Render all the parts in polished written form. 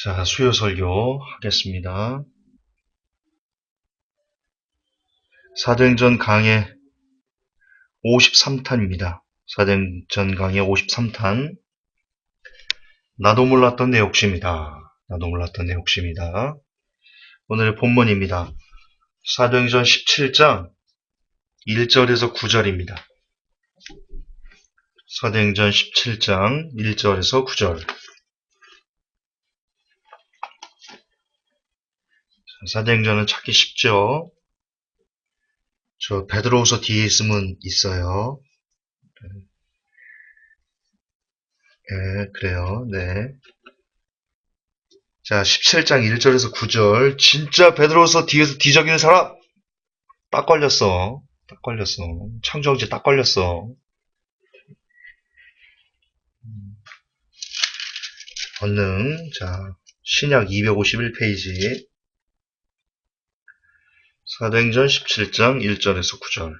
자, 수요 설교 하겠습니다. 사도행전 강해 53탄입니다. 사도행전 강해 53탄. 나도 몰랐던 내 욕심이다. 나도 몰랐던 내 욕심이다. 오늘의 본문입니다. 사도행전 17장 1절에서 9절입니다. 사도행전 17장 1절에서 9절. 사도행전은 찾기 쉽죠? 저 베드로후서 뒤에 있으면 있어요. 네, 그래요. 네. 자, 17장 1절에서 9절. 진짜 베드로후서 뒤에서 뒤적이는 사람! 딱 걸렸어. 딱 걸렸어. 창조경제 딱 걸렸어. 권능. 자, 신약 251페이지. 사도행전 17장 1절에서 9절.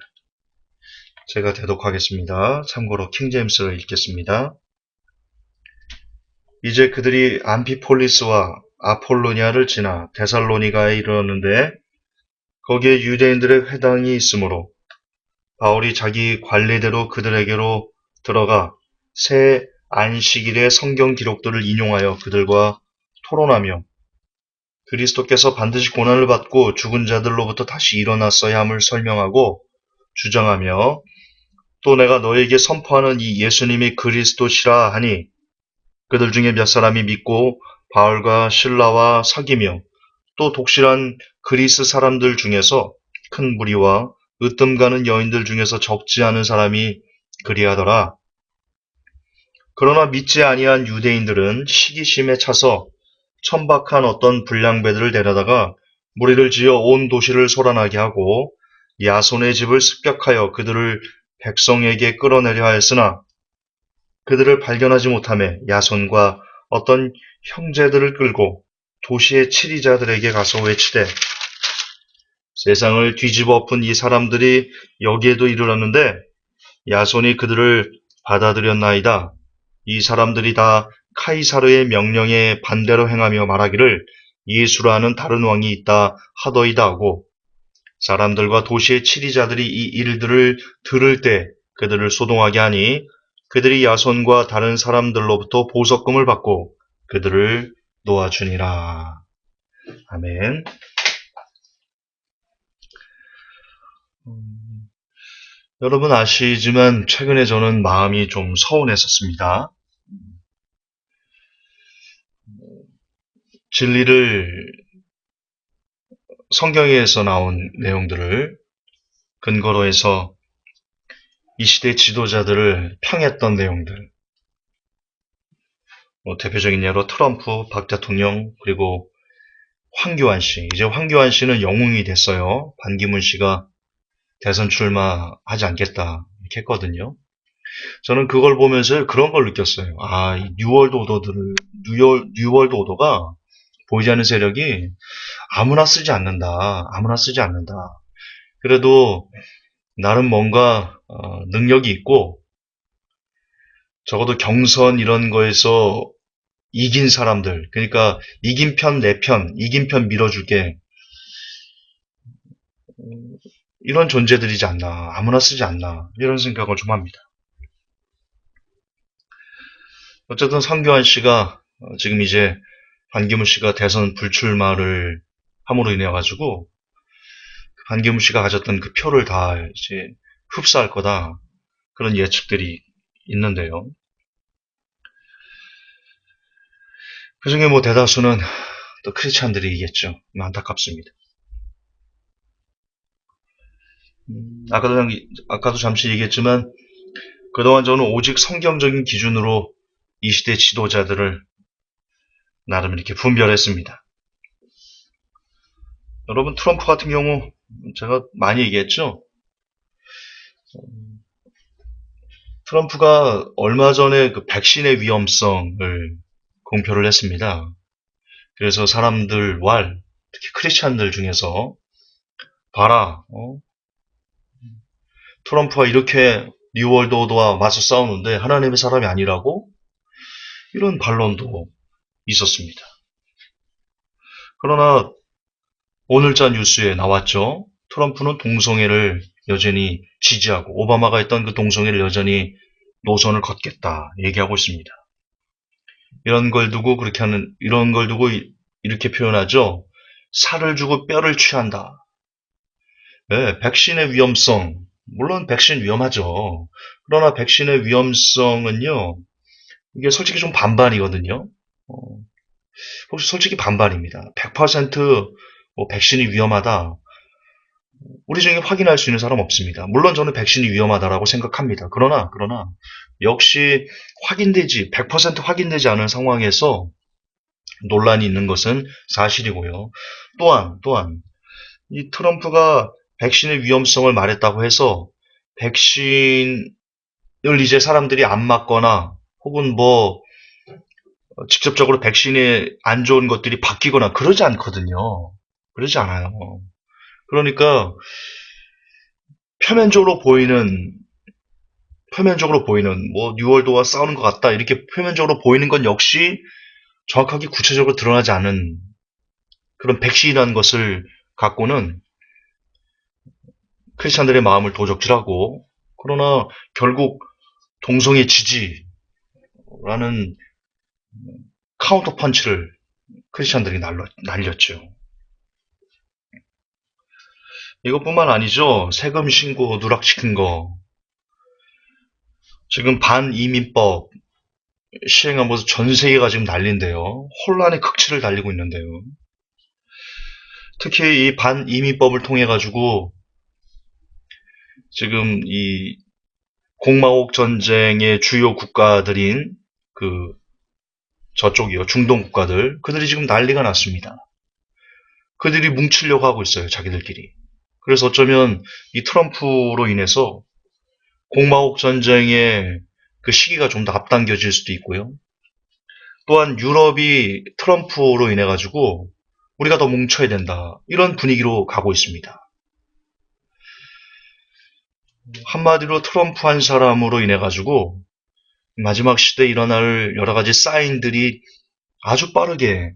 제가 대독하겠습니다. 참고로 킹제임스를 읽겠습니다. 이제 그들이 암피폴리스와 아폴로니아를 지나 데살로니가에 이르렀는데 거기에 유대인들의 회당이 있으므로 바울이 자기 관례대로 그들에게로 들어가 새 안식일의 성경 기록들을 인용하여 그들과 토론하며 그리스도께서 반드시 고난을 받고 죽은 자들로부터 다시 일어났어야 함을 설명하고 주장하며 또 내가 너에게 선포하는 이 예수님이 그리스도시라 하니 그들 중에 몇 사람이 믿고 바울과 실라와 사귀며 또 독실한 그리스 사람들 중에서 큰 무리와 으뜸 가는 여인들 중에서 적지 않은 사람이 그리하더라. 그러나 믿지 아니한 유대인들은 시기심에 차서 천박한 어떤 불량배들을 데려다가 무리를 지어 온 도시를 소란하게 하고 야손의 집을 습격하여 그들을 백성에게 끌어내려 하였으나 그들을 발견하지 못하며 야손과 어떤 형제들을 끌고 도시의 치리자들에게 가서 외치되 세상을 뒤집어 엎은 이 사람들이 여기에도 이르렀는데 야손이 그들을 받아들였나이다. 이 사람들이 다 카이사르의 명령에 반대로 행하며 말하기를 예수라는 다른 왕이 있다 하더이다 하고 사람들과 도시의 치리자들이 이 일들을 들을 때 그들을 소동하게 하니 그들이 야손과 다른 사람들로부터 보석금을 받고 그들을 놓아주니라. 아멘. 여러분 아시지만 최근에 저는 마음이 좀 서운했었습니다. 진리를 성경에서 나온 내용들을 근거로 해서 이 시대 지도자들을 평했던 내용들, 대표적인 예로 트럼프, 박 대통령, 그리고 황교안 씨. 이제 황교안 씨는 영웅이 됐어요. 반기문 씨가 대선 출마하지 않겠다 이렇게 했거든요. 저는 그걸 보면서 그런 걸 느꼈어요. 아, 이 뉴월드 오더가 보이지 않는 세력이 아무나 쓰지 않는다. 아무나 쓰지 않는다. 그래도 나름 뭔가 능력이 있고 적어도 경선 이런 거에서 이긴 사람들, 그러니까 이긴 편 내 편, 이긴 편 밀어줄게. 이런 존재들이지 않나. 아무나 쓰지 않나. 이런 생각을 좀 합니다. 어쨌든 황교안 씨가 지금 이제 반기문 씨가 대선 불출마를 함으로 인해 가지고 반기문 씨가 가졌던 그 표를 다 이제 흡수할 거다. 그런 예측들이 있는데요. 그 중에 뭐 대다수는 또 크리스찬들이겠죠. 안타깝습니다. 아까도 잠시 얘기했지만 그동안 저는 오직 성경적인 기준으로 이 시대 지도자들을 나름 이렇게 분별했습니다. 여러분 트럼프 같은 경우 제가 많이 얘기했죠. 트럼프가 얼마 전에 그 백신의 위험성을 공표를 했습니다. 그래서 사람들 특히 크리스찬들 중에서 봐라, 트럼프가 이렇게 뉴월드 오더와 맞서 싸우는데 하나님의 사람이 아니라고? 이런 반론도 있었습니다. 그러나 오늘자 뉴스에 나왔죠. 트럼프는 동성애를 여전히 지지하고 오바마가 했던 그 동성애를 여전히 노선을 걷겠다 얘기하고 있습니다. 이런 걸 두고 이렇게 표현하죠. 살을 주고 뼈를 취한다. 네, 백신의 위험성. 물론 백신 위험하죠. 그러나 백신의 위험성은요, 이게 솔직히 좀 반반이거든요. 어, 혹시 솔직히 반반입니다. 100% 백신이 위험하다. 우리 중에 확인할 수 있는 사람 없습니다. 물론 저는 백신이 위험하다라고 생각합니다. 그러나 역시 100% 확인되지 않은 상황에서 논란이 있는 것은 사실이고요. 또한 이 트럼프가 백신의 위험성을 말했다고 해서 백신을 이제 사람들이 안 맞거나 혹은 직접적으로 백신에 안 좋은 것들이 바뀌거나 그러지 않거든요. 그러지 않아요. 그러니까 표면적으로 보이는 뉴월드와 싸우는 것 같다 이렇게 표면적으로 보이는 건 역시 정확하게 구체적으로 드러나지 않은 그런 백신이라는 것을 갖고는 크리스찬들의 마음을 도적질하고 그러나 결국 동성애 지지라는 카운터 펀치를 크리스찬들이 날렸죠. 이것뿐만 아니죠. 세금 신고 누락시킨 거. 지금 반이민법 시행하면서 전 세계가 지금 난리인데요. 혼란의 극치를 달리고 있는데요. 특히 이 반이민법을 통해 가지고 지금 이 공마옥 전쟁의 주요 국가들인 그 저쪽이요. 중동 국가들. 그들이 지금 난리가 났습니다. 그들이 뭉치려고 하고 있어요. 자기들끼리. 그래서 어쩌면 이 트럼프로 인해서 공마옥 전쟁의 그 시기가 좀 더 앞당겨질 수도 있고요. 또한 유럽이 트럼프로 인해 가지고 우리가 더 뭉쳐야 된다. 이런 분위기로 가고 있습니다. 한마디로 트럼프 한 사람으로 인해 가지고 마지막 시대에 일어날 여러 가지 사인들이 아주 빠르게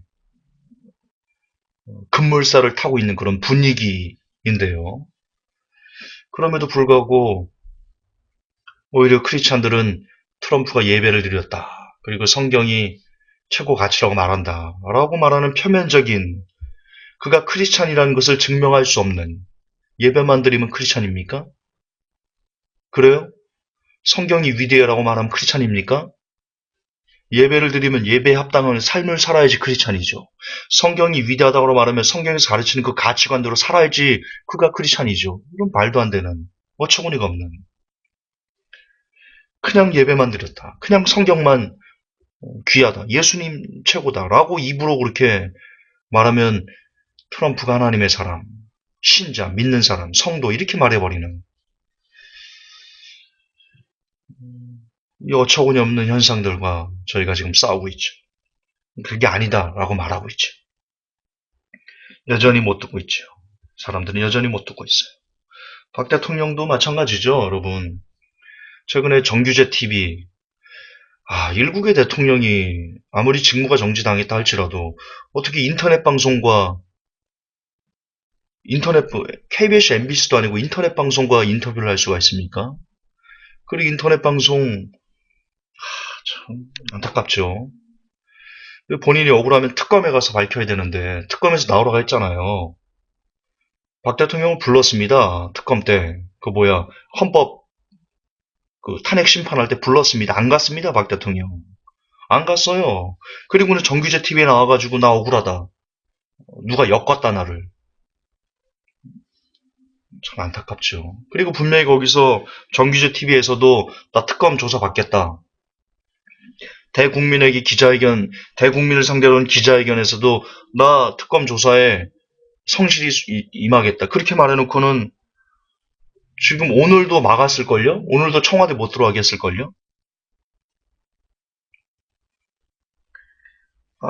급물살을 타고 있는 그런 분위기인데요. 그럼에도 불구하고 오히려 크리스찬들은 트럼프가 예배를 드렸다. 그리고 성경이 최고 가치라고 말한다. 라고 말하는 표면적인 그가 크리스찬이라는 것을 증명할 수 없는 예배만 드리면 크리스찬입니까? 그래요? 성경이 위대하라고 말하면 크리스찬입니까? 예배를 드리면 예배에 합당한 삶을 살아야지 크리스찬이죠. 성경이 위대하다고 말하면 성경에서 가르치는 그 가치관대로 살아야지 그가 크리스찬이죠. 이런 말도 안 되는 어처구니가 없는 그냥 예배만 드렸다. 그냥 성경만 귀하다. 예수님 최고다라고 입으로 그렇게 말하면 트럼프가 하나님의 사람, 신자, 믿는 사람, 성도 이렇게 말해버리는 이 어처구니 없는 현상들과 저희가 지금 싸우고 있죠. 그게 아니다라고 말하고 있죠. 여전히 못 듣고 있죠. 사람들은 여전히 못 듣고 있어요. 박 대통령도 마찬가지죠, 여러분. 최근에 정규제 TV, 일국의 대통령이 아무리 직무가 정지당했다 할지라도 어떻게 KBS, MBC도 아니고 인터넷 방송과 인터뷰를 할 수가 있습니까? 그리고 인터넷 방송, 참 안타깝죠. 본인이 억울하면 특검에 가서 밝혀야 되는데 특검에서 나오라고 했잖아요. 박 대통령을 불렀습니다. 특검 때. 헌법 그 탄핵 심판할 때 불렀습니다. 안 갔습니다. 박 대통령. 안 갔어요. 그리고는 정규제 TV에 나와가지고 나 억울하다. 누가 엮었다 나를. 참 안타깝죠. 그리고 분명히 거기서 정규제 TV에서도 나 특검 조사 받겠다. 대국민을 상대로 한 기자회견에서도 나 특검 조사에 성실히 임하겠다. 그렇게 말해놓고는 지금 오늘도 막았을걸요? 오늘도 청와대 못 들어가게 했을걸요?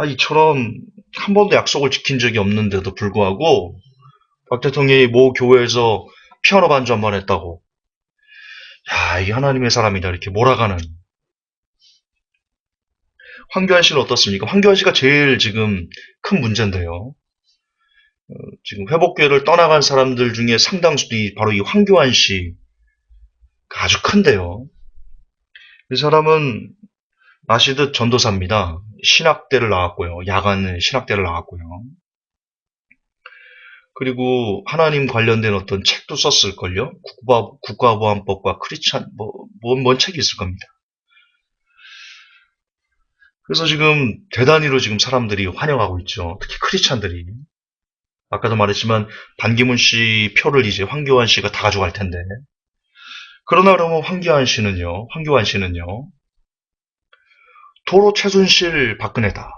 이처럼 한 번도 약속을 지킨 적이 없는데도 불구하고 박 대통령이 모 교회에서 피아노 반주 한 번 했다고. 이게 하나님의 사람이다. 이렇게 몰아가는. 황교안 씨는 어떻습니까? 황교안 씨가 제일 지금 큰 문제인데요. 지금 회복교회를 떠나간 사람들 중에 상당수도 바로 이 황교안 씨가 아주 큰데요. 이 사람은 아시듯 전도사입니다. 신학대를 나왔고요. 야간 신학대를 나왔고요. 그리고 하나님 관련된 어떤 책도 썼을걸요. 국가보안법과 크리스찬 뭔 책이 있을 겁니다. 그래서 지금 대단히로 지금 사람들이 환영하고 있죠. 특히 크리스찬들이. 아까도 말했지만 반기문 씨 표를 이제 황교안 씨가 다 가져갈 텐데. 그러나 그러면 황교안 씨는요. 도로 최순실 박근혜다.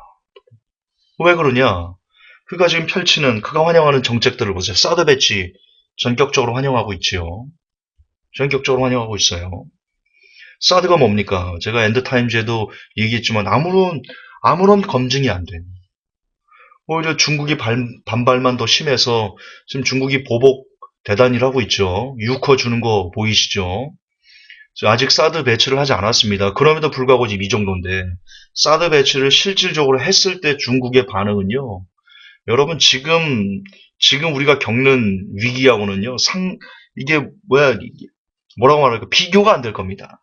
왜 그러냐? 그가 지금 펼치는 그가 환영하는 정책들을 보세요. 사드 배치 전격적으로 환영하고 있지요. 전격적으로 환영하고 있어요. 사드가 뭡니까? 제가 엔드타임즈에도 얘기했지만 아무런 검증이 안 돼. 오히려 중국이 반발만 더 심해서 지금 중국이 보복 대단히 하고 있죠. 유커 주는 거 보이시죠? 아직 사드 배치를 하지 않았습니다. 그럼에도 불구하고 지금 이 정도인데 사드 배치를 실질적으로 했을 때 중국의 반응은요. 여러분 지금 우리가 겪는 위기하고는요. 이게 뭐라고 말할까? 비교가 안 될 겁니다.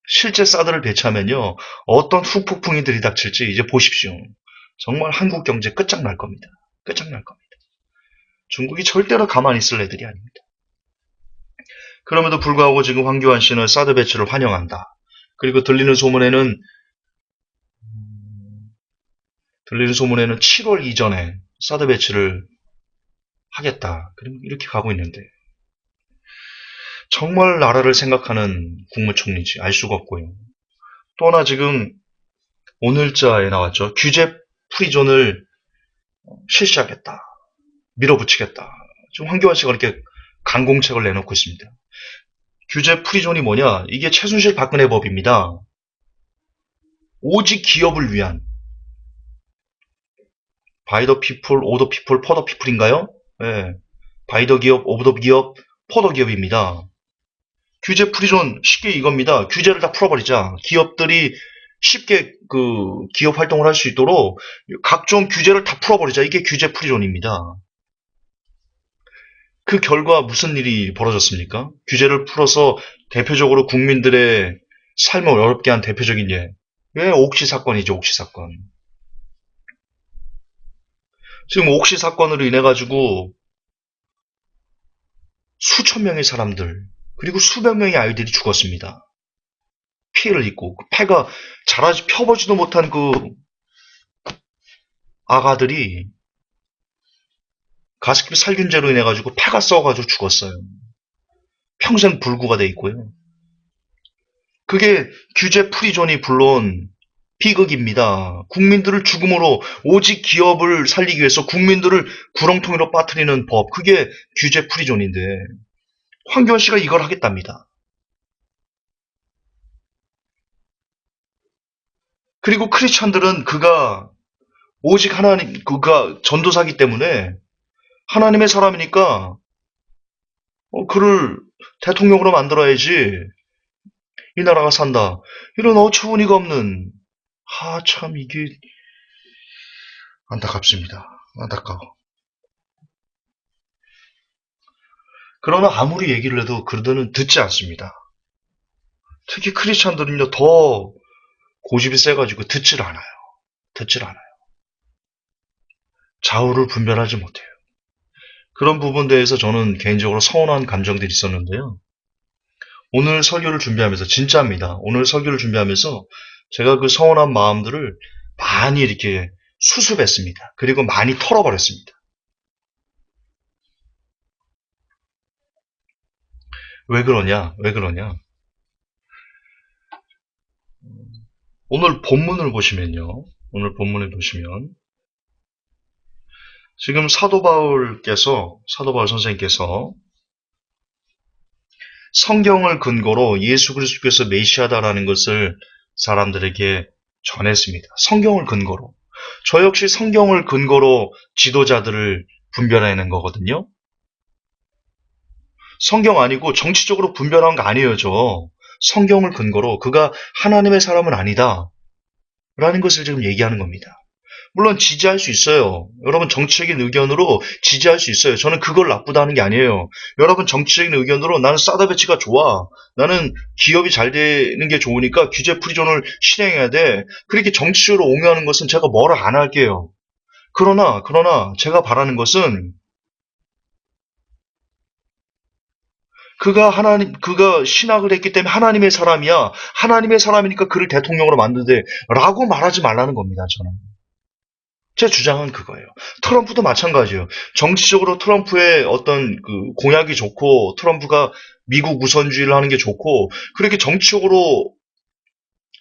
실제 사드를 배치하면요. 어떤 후폭풍이 들이닥칠지 이제 보십시오. 정말 한국 경제 끝장날 겁니다. 끝장날 겁니다. 중국이 절대로 가만히 있을 애들이 아닙니다. 그럼에도 불구하고 지금 황교안 씨는 사드 배치를 환영한다. 그리고 들리는 소문에는 7월 이전에 사드 배치를 하겠다. 이렇게 가고 있는데 정말 나라를 생각하는 국무총리지 알 수가 없고요. 또 하나 지금 오늘자에 나왔죠. 규제 프리존을 실시하겠다. 밀어붙이겠다. 지금 황교안 씨가 이렇게 강공책을 내놓고 있습니다. 규제 프리존이 뭐냐? 이게 최순실 박근혜 법입니다. 오직 기업을 위한 바이 더 피플, 오 더 피플, 포 더 피플인가요? 네. 바이 더 기업, 오브 더 기업, 포 더 기업입니다. 규제 프리존 쉽게 이겁니다. 규제를 다 풀어버리자. 기업들이 쉽게 그 기업 활동을 할 수 있도록 각종 규제를 다 풀어버리자. 이게 규제 프리존입니다. 그 결과 무슨 일이 벌어졌습니까? 규제를 풀어서 대표적으로 국민들의 삶을 어렵게 한 대표적인 왜 옥시 사건이죠, 옥시 사건. 지금 옥시 사건으로 인해 가지고 수천 명의 사람들 그리고 수백 명의 아이들이 죽었습니다. 피해를 입고 폐가 자라지 펴보지도 못한 그 아가들이 가습기 살균제로 인해 가지고 폐가 썩어가지고 죽었어요. 평생 불구가 돼 있고요. 그게 규제 프리존이 불러온 비극입니다. 국민들을 죽음으로 오직 기업을 살리기 위해서 국민들을 구렁텅이로 빠뜨리는 법. 그게 규제 프리존인데 황교안 씨가 이걸 하겠답니다. 그리고 크리스찬들은 그가 오직 하나님, 그가 전도사기 때문에 하나님의 사람이니까 그를 대통령으로 만들어야지 이 나라가 산다. 이런 어처구니가 없는 참 이게 안타깝습니다. 안타까워. 그러나 아무리 얘기를 해도 그들은 듣지 않습니다. 특히 크리스찬들은요 더 고집이 세가지고 듣질 않아요. 좌우를 분별하지 못해요. 그런 부분에 대해서 저는 개인적으로 서운한 감정들이 있었는데요. 오늘 설교를 준비하면서 진짜입니다. 오늘 설교를 준비하면서 제가 그 서운한 마음들을 많이 이렇게 수습했습니다. 그리고 많이 털어버렸습니다. 왜 그러냐? 오늘 본문을 보시면요. 지금 사도 바울 선생님께서 성경을 근거로 예수 그리스도께서 메시아다라는 것을 사람들에게 전했습니다. 성경을 근거로. 저 역시 성경을 근거로 지도자들을 분별해낸 거거든요. 성경 아니고 정치적으로 분별한 거 아니에요, 저. 성경을 근거로 그가 하나님의 사람은 아니다. 라는 것을 지금 얘기하는 겁니다. 물론 지지할 수 있어요. 여러분 정치적인 의견으로 지지할 수 있어요. 저는 그걸 나쁘다는 게 아니에요. 여러분 정치적인 의견으로 나는 사드 배치가 좋아. 나는 기업이 잘 되는 게 좋으니까 규제 프리존을 실행해야 돼. 그렇게 정치적으로 옹호하는 것은 제가 뭐라 안 할게요. 그러나 제가 바라는 것은 그가 신학을 했기 때문에 하나님의 사람이야. 하나님의 사람이니까 그를 대통령으로 만드되 라고 말하지 말라는 겁니다, 저는. 제 주장은 그거예요. 트럼프도 마찬가지예요. 정치적으로 트럼프의 어떤 그 공약이 좋고, 트럼프가 미국 우선주의를 하는 게 좋고, 그렇게 정치적으로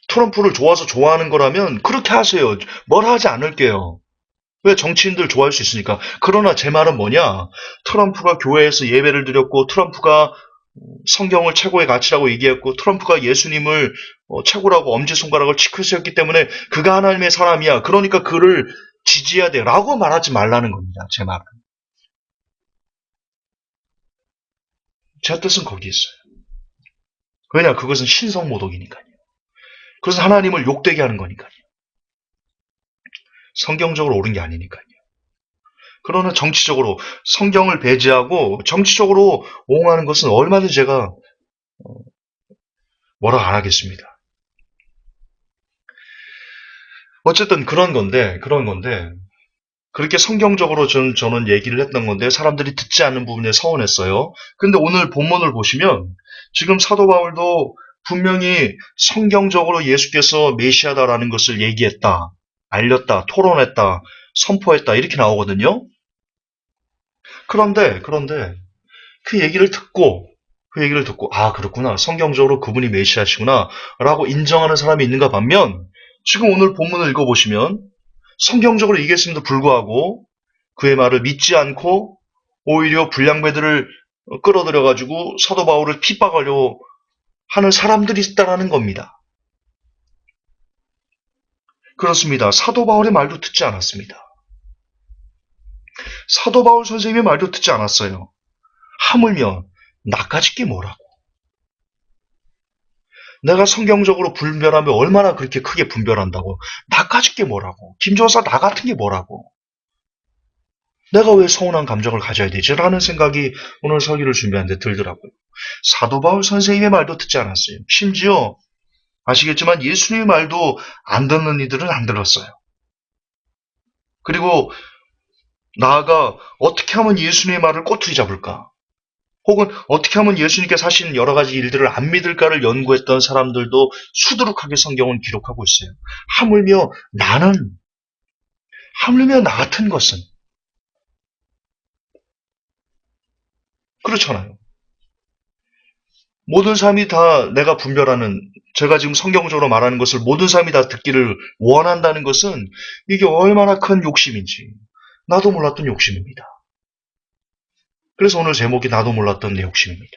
트럼프를 좋아서 좋아하는 거라면 그렇게 하세요. 뭘 하지 않을게요. 왜 정치인들 좋아할 수 있으니까. 그러나 제 말은 뭐냐? 트럼프가 교회에서 예배를 드렸고, 트럼프가 성경을 최고의 가치라고 얘기했고, 트럼프가 예수님을 최고라고 엄지손가락을 치켜 세웠기 때문에 그가 하나님의 사람이야. 그러니까 그를 지지해야 돼. 라고 말하지 말라는 겁니다. 제 말은. 제 뜻은 거기 있어요. 왜냐? 그것은 신성모독이니까요. 그것은 하나님을 욕되게 하는 거니까요. 성경적으로 옳은 게 아니니까요. 그러나 정치적으로 성경을 배제하고 정치적으로 옹호하는 것은 얼마든지 제가 뭐라 안 하겠습니다. 어쨌든 그런 건데 그렇게 성경적으로 저는 얘기를 했던 건데 사람들이 듣지 않는 부분에 서운했어요. 근데 오늘 본문을 보시면 지금 사도 바울도 분명히 성경적으로 예수께서 메시아다라는 것을 얘기했다, 알렸다, 토론했다, 선포했다 이렇게 나오거든요. 그런데 그 얘기를 듣고 아 그렇구나 성경적으로 그분이 메시아시구나 라고 인정하는 사람이 있는가 반면 지금 오늘 본문을 읽어보시면 성경적으로 얘기했음에도 불구하고 그의 말을 믿지 않고 오히려 불량배들을 끌어들여가지고 사도 바울을 핍박하려 하는 사람들이 있다라는 겁니다. 그렇습니다. 사도 바울의 말도 듣지 않았습니다. 사도 바울 선생님의 말도 듣지 않았어요. 하물며 나까짓 게 뭐라고. 내가 성경적으로 분별하면 얼마나 그렇게 크게 분별한다고. 나까짓 게 뭐라고. 김조사 나 같은 게 뭐라고. 내가 왜 서운한 감정을 가져야 되지? 라는 생각이 오늘 설교를 준비하는데 들더라고요. 사도 바울 선생님의 말도 듣지 않았어요. 심지어 아시겠지만 예수님의 말도 안 듣는 이들은 안 들었어요. 그리고 나아가 어떻게 하면 예수님의 말을 꼬투리 잡을까? 혹은 어떻게 하면 예수님께서 하신 여러 가지 일들을 안 믿을까를 연구했던 사람들도 수두룩하게 성경은 기록하고 있어요. 하물며 나 같은 것은 그렇잖아요. 모든 사람이 다 내가 분별하는 제가 지금 성경적으로 말하는 것을 모든 사람이 다 듣기를 원한다는 것은 이게 얼마나 큰 욕심인지 나도 몰랐던 욕심입니다. 그래서 오늘 제목이 나도 몰랐던 내 욕심입니다.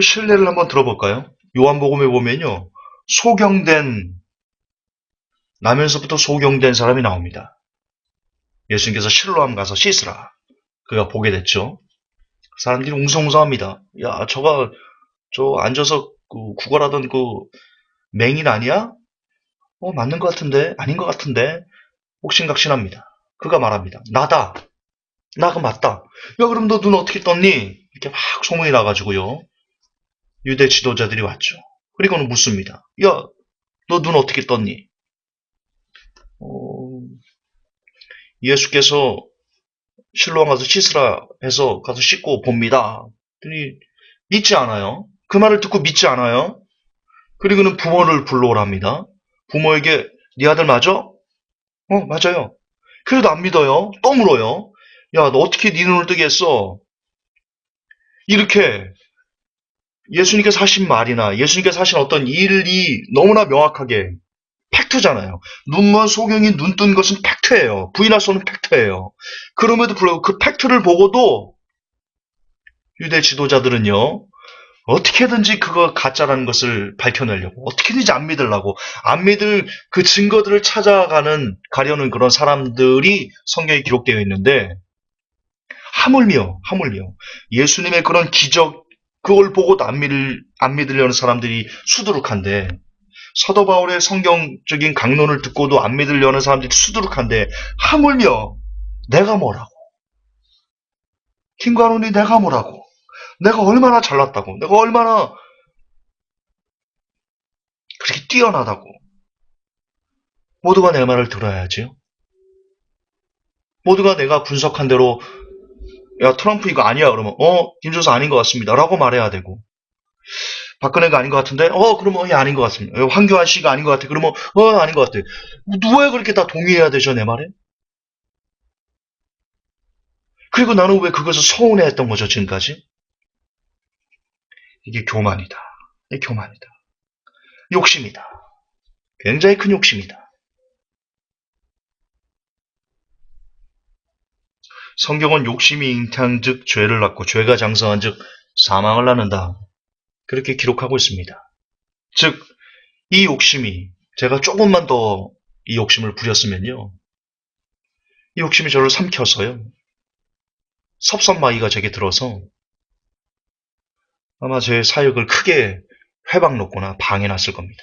신뢰를 한번 들어볼까요? 요한복음에 보면요. 나면서부터 소경된 사람이 나옵니다. 예수님께서 실로암 가서 씻으라. 그가 보게 됐죠. 사람들이 웅성웅성합니다. 야, 저 앉아서 구걸하던 그 맹인 아니야? 맞는 것 같은데? 아닌 것 같은데? 옥신각신합니다. 그가 말합니다. 나다. 나가 맞다. 야, 그럼 너 눈 어떻게 떴니? 이렇게 막 소문이 나가지고요. 유대 지도자들이 왔죠. 그리고는 묻습니다. 야, 너 눈 어떻게 떴니? 어, 예수께서 실로암 가서 씻으라 해서 가서 씻고 봅니다. 그랬더니 믿지 않아요. 그 말을 듣고 믿지 않아요. 그리고는 부모를 불러오랍니다. 부모에게 네 아들 맞아? 맞아요. 그래도 안 믿어요. 또 물어요. 야, 너 어떻게 네 눈을 뜨게 했어? 이렇게 예수님께서 하신 말이나 예수님께서 하신 어떤 일이 너무나 명확하게 팩트잖아요. 눈먼 소경이 눈 뜬 것은 팩트예요. 부인할 수 없는 팩트예요. 그럼에도 불구하고 그 팩트를 보고도 유대 지도자들은요. 어떻게든지 그거 가짜라는 것을 밝혀내려고 어떻게든지 안 믿을 그 증거들을 찾아가려는 그런 사람들이 성경에 기록되어 있는데 하물며 예수님의 그런 기적, 그걸 보고도 안 믿으려는 사람들이 수두룩한데, 사도 바울의 성경적인 강론을 듣고도 안 믿으려는 사람들이 수두룩한데, 하물며 내가 뭐라고? 김관훈이 내가 뭐라고? 내가 얼마나 잘났다고? 내가 얼마나 그렇게 뛰어나다고? 모두가 내 말을 들어야지요. 모두가 내가 분석한 대로 야, 트럼프 이거 아니야 그러면 김준수 아닌 것 같습니다 라고 말해야 되고, 박근혜가 아닌 것 같은데 그러면 아닌 것 같습니다. 황교안 씨가 아닌 것 같아 그러면 아닌 것 같아. 왜 그렇게 다 동의해야 되죠 내 말에? 그리고 나는 왜 그것을 서운해했던 거죠 지금까지? 이게 교만이다. 이게 교만이다. 욕심이다. 굉장히 큰 욕심이다. 성경은 욕심이 잉태한즉 죄를 낳고 죄가 장성한즉 사망을 낳는다. 그렇게 기록하고 있습니다. 즉, 이 욕심이 제가 조금만 더 이 욕심을 부렸으면요. 이 욕심이 저를 삼켜서요. 섭섭마이가 제게 들어서 아마 제 사역을 크게 회방 놓거나 방해놨을 겁니다.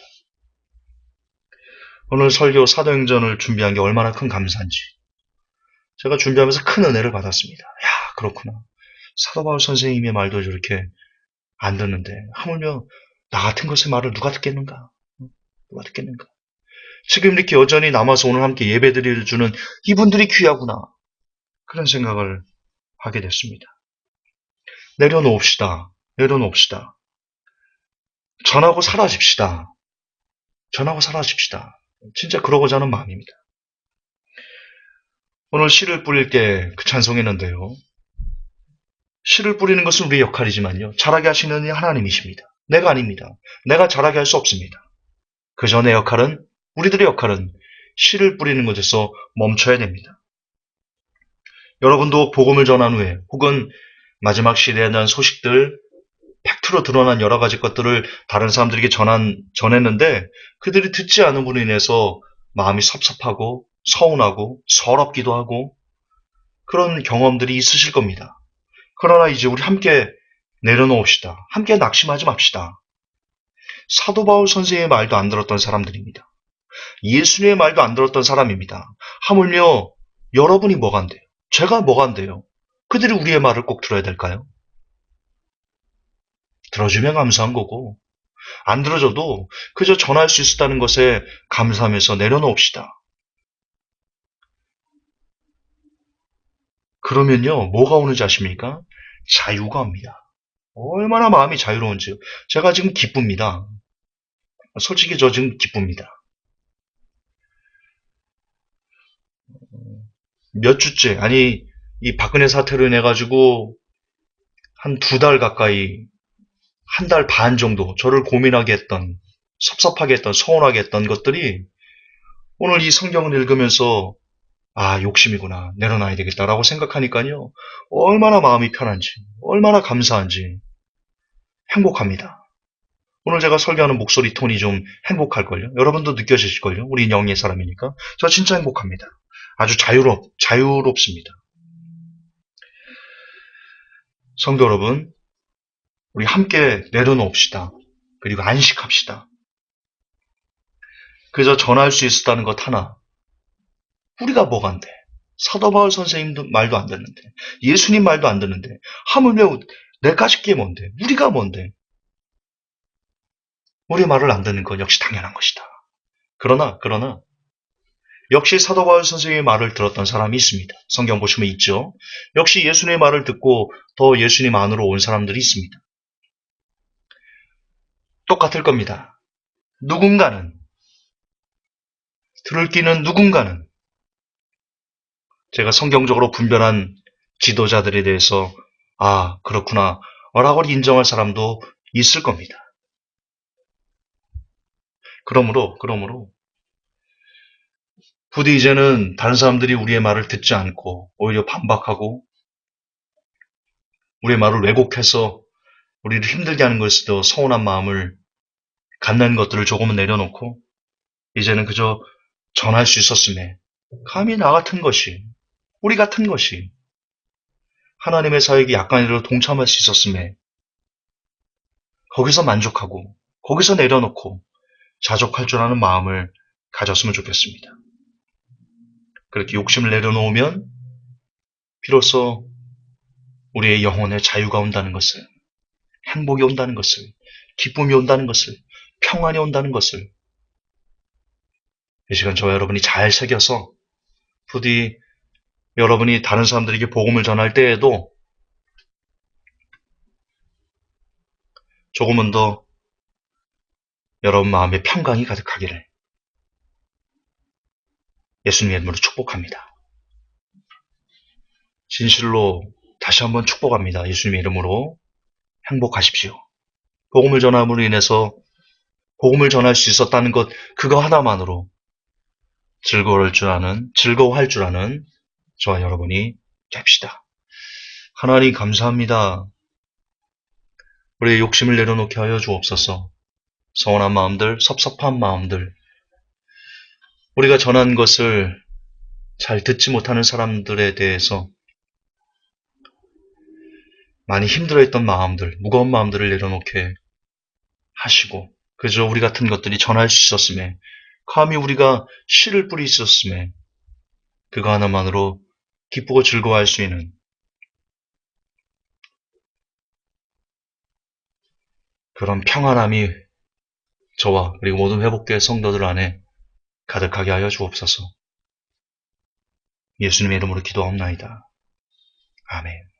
오늘 설교 사도행전을 준비한 게 얼마나 큰 감사인지 제가 준비하면서 큰 은혜를 받았습니다. 야, 그렇구나. 사도 바울 선생님의 말도 저렇게 안 듣는데 하물며 나 같은 것의 말을 누가 듣겠는가? 누가 듣겠는가? 지금 이렇게 여전히 남아서 오늘 함께 예배드리를 주는 이분들이 귀하구나. 그런 생각을 하게 됐습니다. 내려놓읍시다. 내려놓읍시다. 전하고 사라집시다. 전하고 사라집시다. 진짜 그러고자 하는 마음입니다. 오늘 씨를 뿌릴 때 그 찬송했는데요. 씨를 뿌리는 것은 우리의 역할이지만요. 자라게 하시는 이는 하나님이십니다. 내가 아닙니다. 내가 자라게 할 수 없습니다. 그 전의 역할은, 우리들의 역할은 씨를 뿌리는 것에서 멈춰야 됩니다. 여러분도 복음을 전한 후에 혹은 마지막 시대에 대한 소식들, 팩트로 드러난 여러 가지 것들을 다른 사람들에게 전했는데 그들이 듣지 않은 분으로 인해서 마음이 섭섭하고 서운하고 서럽기도 하고 그런 경험들이 있으실 겁니다. 그러나 이제 우리 함께 내려놓읍시다. 함께 낙심하지 맙시다. 사도 바울 선생의 말도 안 들었던 사람들입니다. 예수님의 말도 안 들었던 사람입니다. 하물며 여러분이 뭐가 안 돼요? 제가 뭐가 안 돼요? 그들이 우리의 말을 꼭 들어야 될까요? 들어주면 감사한 거고 안 들어줘도 그저 전할 수 있었다는 것에 감사하면서 내려놓읍시다. 그러면요, 뭐가 오는지 아십니까? 자유가 옵니다. 얼마나 마음이 자유로운지요. 제가 지금 기쁩니다. 솔직히 저 지금 기쁩니다. 몇 주째, 아니 이 박근혜 사태로 인해 가지고 한 2달 가까이, 1달 반 정도 저를 고민하게 했던, 섭섭하게 했던, 서운하게 했던 것들이 오늘 이 성경을 읽으면서 아, 욕심이구나. 내려놔야 되겠다라고 생각하니까요. 얼마나 마음이 편한지, 얼마나 감사한지 행복합니다. 오늘 제가 설교하는 목소리 톤이 좀 행복할걸요. 여러분도 느껴지실걸요. 우리 영의 사람이니까. 저 진짜 행복합니다. 아주 자유롭습니다. 성도 여러분, 우리 함께 내려놓읍시다. 그리고 안식합시다. 그저 전할 수 있었다는 것 하나. 우리가 뭐가 안 돼? 사도 바울 선생님도 말도 안 듣는데, 예수님 말도 안 듣는데, 하물며 내까지 게 뭔데? 우리가 뭔데? 우리 말을 안 듣는 건 역시 당연한 것이다. 그러나 역시 사도 바울 선생님의 말을 들었던 사람이 있습니다. 성경 보시면 있죠. 역시 예수님의 말을 듣고 더 예수님 안으로 온 사람들이 있습니다. 똑같을 겁니다. 누군가는, 들을 끼는 누군가는 제가 성경적으로 분별한 지도자들에 대해서 아, 그렇구나 라고 인정할 사람도 있을 겁니다. 그러므로 부디 이제는 다른 사람들이 우리의 말을 듣지 않고 오히려 반박하고 우리의 말을 왜곡해서 우리를 힘들게 하는 것에도 서운한 마음을 갖는 것들을 조금은 내려놓고 이제는 그저 전할 수 있었음에 감히 나 같은 것이, 우리 같은 것이 하나님의 사역이 약간이라도 동참할 수 있었음에 거기서 만족하고 거기서 내려놓고 자족할 줄 아는 마음을 가졌으면 좋겠습니다. 그렇게 욕심을 내려놓으면 비로소 우리의 영혼에 자유가 온다는 것을, 행복이 온다는 것을, 기쁨이 온다는 것을, 평안이 온다는 것을 이 시간 저와 여러분이 잘 새겨서 부디 여러분이 다른 사람들에게 복음을 전할 때에도 조금은 더 여러분 마음에 평강이 가득하기를 예수님의 이름으로 축복합니다. 진실로 다시 한번 축복합니다. 예수님의 이름으로 행복하십시오. 복음을 전함으로 인해서 복음을 전할 수 있었다는 것 그거 하나만으로 즐거워할 줄 아는 저와 여러분이 됩시다. 하나님 감사합니다. 우리의 욕심을 내려놓게 하여 주옵소서. 서운한 마음들, 섭섭한 마음들, 우리가 전한 것을 잘 듣지 못하는 사람들에 대해서 많이 힘들어했던 마음들, 무거운 마음들을 내려놓게 하시고 그저 우리 같은 것들이 전할 수 있었음에 감히 우리가 씨를 뿌리 있었음에 그거 하나만으로 기쁘고 즐거워할 수 있는 그런 평안함이 저와 그리고 모든 회복교회 성도들 안에 가득하게 하여 주옵소서. 예수님의 이름으로 기도하옵나이다. 아멘.